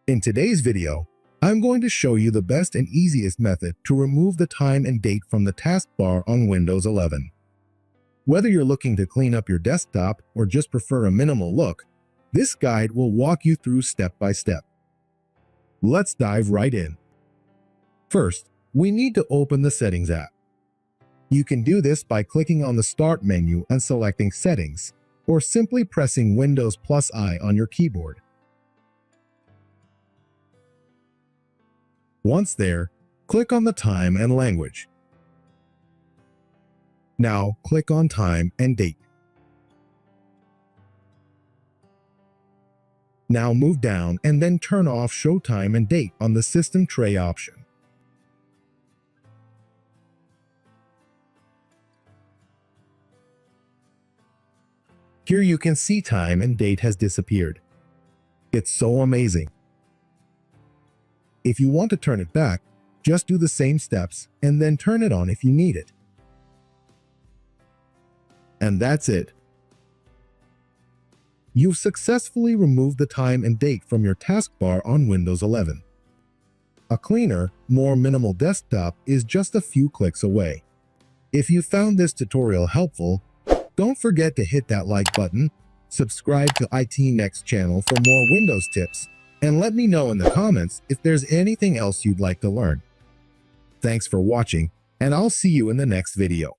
In today's video, I'm going to show you the best and easiest method to remove the time and date from the taskbar on Windows 11. Whether you're looking to clean up your desktop or just prefer a minimal look, this guide will walk you through step by step. Let's dive right in. First, we need to open the Settings app. You can do this by clicking on the Start menu and selecting Settings, or simply pressing Windows +I on your keyboard. Once there, click on the time and language. Now click on time and date. Now move down and then turn off Show Time and Date on the System Tray option. Here you can see time and date has disappeared. It's so amazing. If you want to turn it back, just do the same steps and then turn it on if you need it. And that's it. You've successfully removed the time and date from your taskbar on Windows 11. A cleaner, more minimal desktop is just a few clicks away. If you found this tutorial helpful, don't forget to hit that like button, subscribe to IT Next channel for more Windows tips, and let me know in the comments if there's anything else you'd like to learn. Thanks for watching, and I'll see you in the next video.